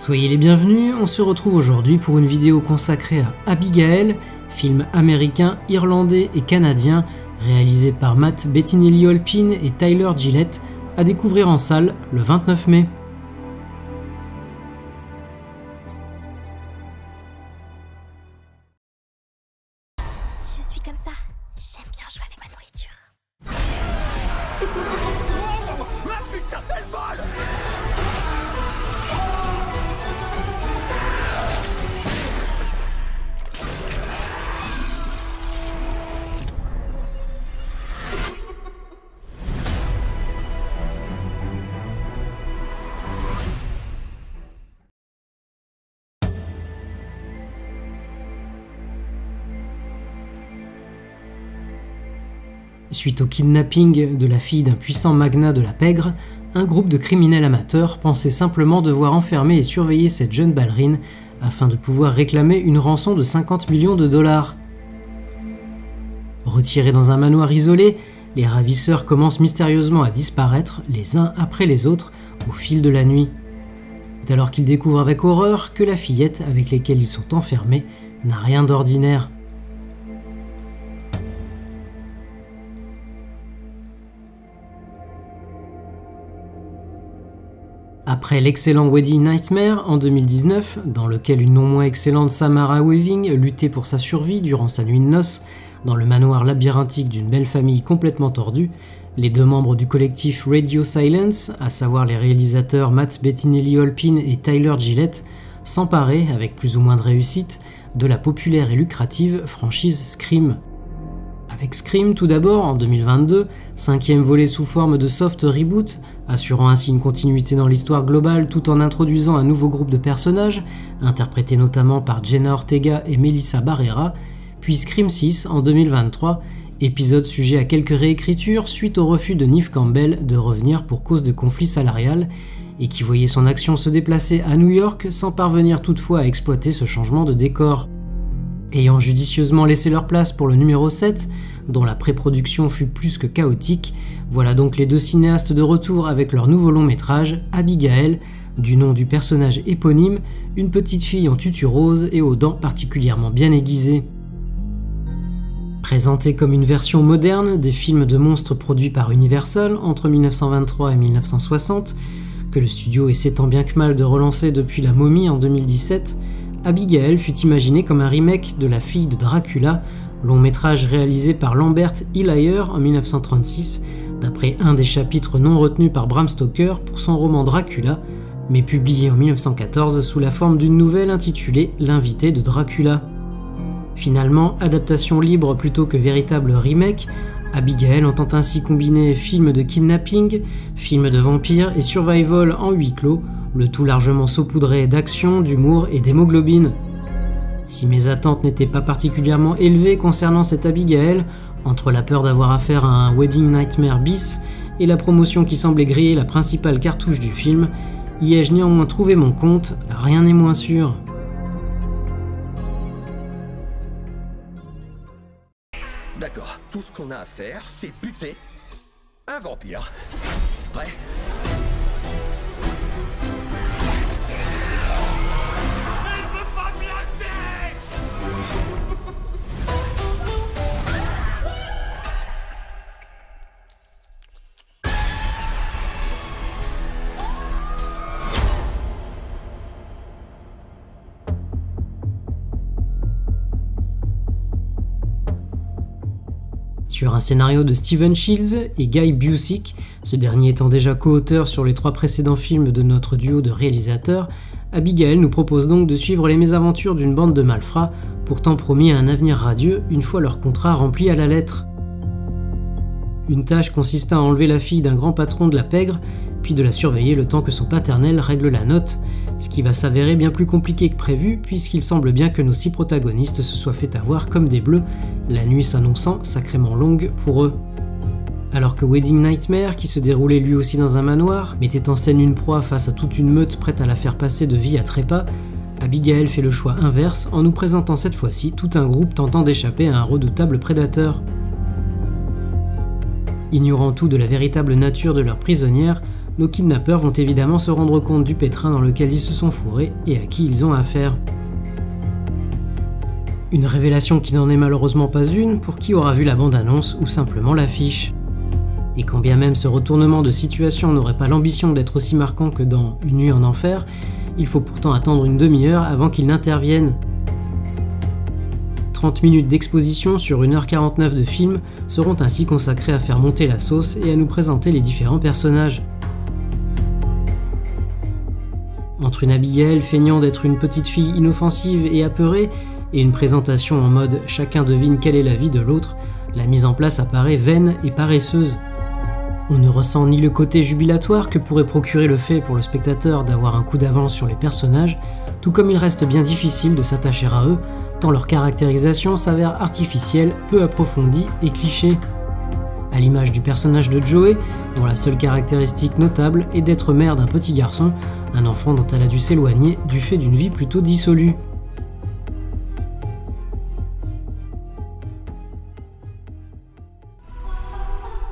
Soyez les bienvenus, on se retrouve aujourd'hui pour une vidéo consacrée à Abigail, film américain, irlandais et canadien, réalisé par Matt Bettinelli-Olpin et Tyler Gillett, à découvrir en salle le 29 mai. Je suis comme ça, j'aime bien jouer avec ma nourriture. Oh, la putain d'elle vole! Suite au kidnapping de la fille d'un puissant magnat de la pègre, un groupe de criminels amateurs pensait simplement devoir enfermer et surveiller cette jeune ballerine afin de pouvoir réclamer une rançon de 50 millions de dollars. Retirés dans un manoir isolé, les ravisseurs commencent mystérieusement à disparaître les uns après les autres au fil de la nuit. C'est alors qu'ils découvrent avec horreur que la fillette avec laquelle ils sont enfermés n'a rien d'ordinaire. Après l'excellent Wedding Nightmare en 2019, dans lequel une non moins excellente Samara Weaving luttait pour sa survie durant sa nuit de noces dans le manoir labyrinthique d'une belle famille complètement tordue, les deux membres du collectif Radio Silence, à savoir les réalisateurs Matt Bettinelli-Olpin et Tyler Gillett, s'emparaient, avec plus ou moins de réussite, de la populaire et lucrative franchise Scream. Avec Scream tout d'abord, en 2022, cinquième volet sous forme de soft reboot, assurant ainsi une continuité dans l'histoire globale tout en introduisant un nouveau groupe de personnages, interprétés notamment par Jenna Ortega et Melissa Barrera, puis Scream 6 en 2023, épisode sujet à quelques réécritures suite au refus de Neve Campbell de revenir pour cause de conflit salarial, et qui voyait son action se déplacer à New York sans parvenir toutefois à exploiter ce changement de décor. Ayant judicieusement laissé leur place pour le numéro 7, dont la pré-production fut plus que chaotique, voilà donc les deux cinéastes de retour avec leur nouveau long métrage, Abigail, du nom du personnage éponyme, une petite fille en tutu rose et aux dents particulièrement bien aiguisées. Présenté comme une version moderne des films de monstres produits par Universal entre 1923 et 1960, que le studio essaie tant bien que mal de relancer depuis La Momie en 2017, Abigail fut imaginé comme un remake de La fille de Dracula, long métrage réalisé par Lambert Illier en 1936, d'après un des chapitres non retenus par Bram Stoker pour son roman Dracula, mais publié en 1914 sous la forme d'une nouvelle intitulée L'invité de Dracula. Finalement, adaptation libre plutôt que véritable remake, Abigail entend ainsi combiner film de kidnapping, film de vampire et survival en huis clos, le tout largement saupoudré d'action, d'humour et d'hémoglobine. Si mes attentes n'étaient pas particulièrement élevées concernant cette Abigail, entre la peur d'avoir affaire à un Wedding Nightmare bis et la promotion qui semblait griller la principale cartouche du film, y ai-je néanmoins trouvé mon compte, rien n'est moins sûr. D'accord, tout ce qu'on a à faire, c'est buter un vampire. Prêt? Elle veut pas me lâcher! Sur un scénario de Stephen Shields et Guy Busick, ce dernier étant déjà co-auteur sur les 3 précédents films de notre duo de réalisateurs, Abigail nous propose donc de suivre les mésaventures d'une bande de malfrats, pourtant promis à un avenir radieux une fois leur contrat rempli à la lettre. Une tâche consistant à enlever la fille d'un grand patron de la pègre, puis de la surveiller le temps que son paternel règle la note, ce qui va s'avérer bien plus compliqué que prévu puisqu'il semble bien que nos 6 protagonistes se soient fait avoir comme des bleus, la nuit s'annonçant sacrément longue pour eux. Alors que Wedding Nightmare, qui se déroulait lui aussi dans un manoir, mettait en scène une proie face à toute une meute prête à la faire passer de vie à trépas, Abigail fait le choix inverse en nous présentant cette fois-ci tout un groupe tentant d'échapper à un redoutable prédateur. Ignorant tout de la véritable nature de leur prisonnière, nos kidnappeurs vont évidemment se rendre compte du pétrin dans lequel ils se sont fourrés et à qui ils ont affaire. Une révélation qui n'en est malheureusement pas une pour qui aura vu la bande-annonce ou simplement l'affiche. Et quand bien même ce retournement de situation n'aurait pas l'ambition d'être aussi marquant que dans Une nuit en enfer, il faut pourtant attendre une demi-heure avant qu'il n'intervienne. 30 minutes d'exposition sur 1h49 de film seront ainsi consacrées à faire monter la sauce et à nous présenter les différents personnages. Entre une Abigail feignant d'être une petite fille inoffensive et apeurée, et une présentation en mode chacun devine quelle est la vie de l'autre, la mise en place apparaît vaine et paresseuse. On ne ressent ni le côté jubilatoire que pourrait procurer le fait pour le spectateur d'avoir un coup d'avance sur les personnages, tout comme il reste bien difficile de s'attacher à eux, tant leur caractérisation s'avère artificielle, peu approfondie et cliché. À l'image du personnage de Joey, dont la seule caractéristique notable est d'être mère d'un petit garçon, un enfant dont elle a dû s'éloigner du fait d'une vie plutôt dissolue.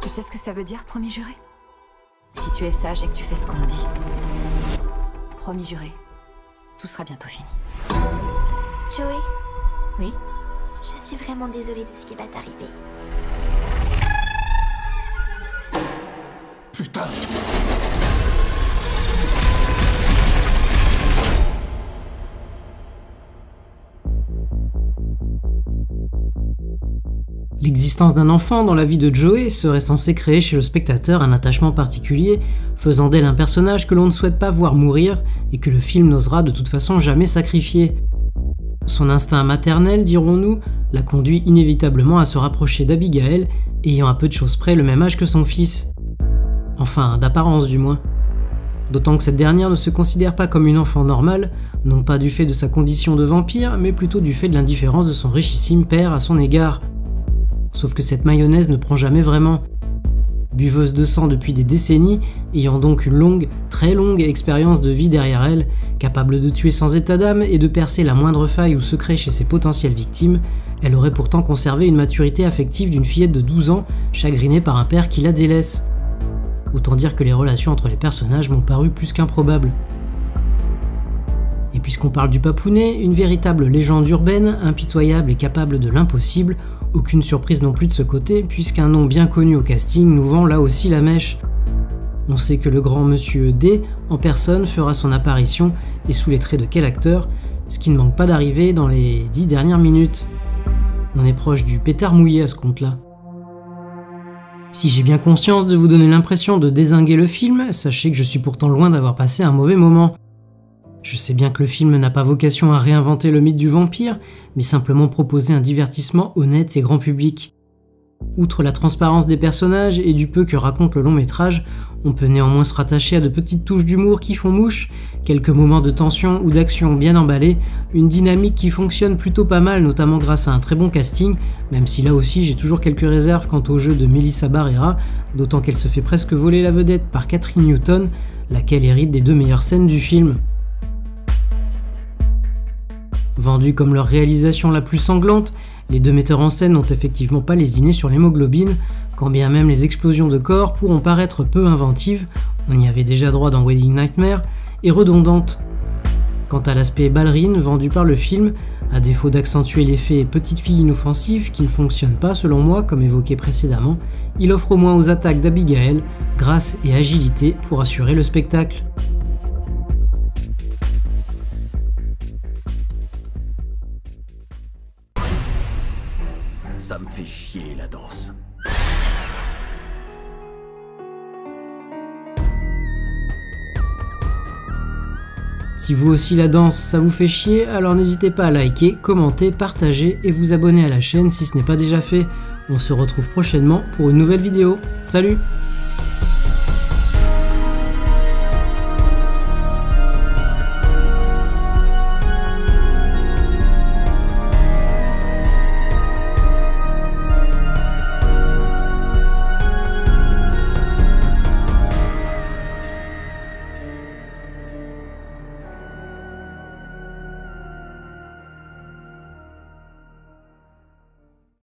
Tu sais ce que ça veut dire, promis juré? Si tu es sage et que tu fais ce qu'on dit, promis juré, tout sera bientôt fini. Joey, Oui? je suis vraiment désolée de ce qui va t'arriver. Putain! L'existence d'un enfant dans la vie de Joey serait censée créer chez le spectateur un attachement particulier, faisant d'elle un personnage que l'on ne souhaite pas voir mourir et que le film n'osera de toute façon jamais sacrifier. Son instinct maternel, dirons-nous, la conduit inévitablement à se rapprocher d'Abigail, ayant à peu de choses près le même âge que son fils. Enfin, d'apparence du moins. D'autant que cette dernière ne se considère pas comme une enfant normale, non pas du fait de sa condition de vampire, mais plutôt du fait de l'indifférence de son richissime père à son égard. Sauf que cette mayonnaise ne prend jamais vraiment. Buveuse de sang depuis des décennies, ayant donc une longue, très longue expérience de vie derrière elle, capable de tuer sans état d'âme et de percer la moindre faille ou secret chez ses potentielles victimes, elle aurait pourtant conservé une maturité affective d'une fillette de 12 ans, chagrinée par un père qui la délaisse. Autant dire que les relations entre les personnages m'ont paru plus qu'improbables. Et puisqu'on parle du papounet, une véritable légende urbaine, impitoyable et capable de l'impossible, aucune surprise non plus de ce côté, puisqu'un nom bien connu au casting nous vend là aussi la mèche. On sait que le grand monsieur D, en personne, fera son apparition, et sous les traits de quel acteur, ce qui ne manque pas d'arriver dans les 10 dernières minutes. On est proche du pétard mouillé à ce compte-là. Si j'ai bien conscience de vous donner l'impression de dézinguer le film, sachez que je suis pourtant loin d'avoir passé un mauvais moment. Je sais bien que le film n'a pas vocation à réinventer le mythe du vampire, mais simplement proposer un divertissement honnête et grand public. Outre la transparence des personnages et du peu que raconte le long métrage, on peut néanmoins se rattacher à de petites touches d'humour qui font mouche, quelques moments de tension ou d'action bien emballés, une dynamique qui fonctionne plutôt pas mal, notamment grâce à un très bon casting, même si là aussi j'ai toujours quelques réserves quant au jeu de Melissa Barrera, d'autant qu'elle se fait presque voler la vedette par Catherine Newton, laquelle hérite des 2 meilleures scènes du film. Vendus comme leur réalisation la plus sanglante, les 2 metteurs en scène n'ont effectivement pas lésiné sur l'hémoglobine, quand bien même les explosions de corps pourront paraître peu inventives, on y avait déjà droit dans Wedding Nightmare, et redondantes. Quant à l'aspect ballerine vendu par le film, à défaut d'accentuer l'effet petite fille inoffensive qui ne fonctionne pas selon moi comme évoqué précédemment, il offre au moins aux attaques d'Abigail grâce et agilité pour assurer le spectacle. Ça me fait chier la danse. Si vous aussi la danse ça vous fait chier, alors n'hésitez pas à liker, commenter, partager et vous abonner à la chaîne si ce n'est pas déjà fait. On se retrouve prochainement pour une nouvelle vidéo. Salut!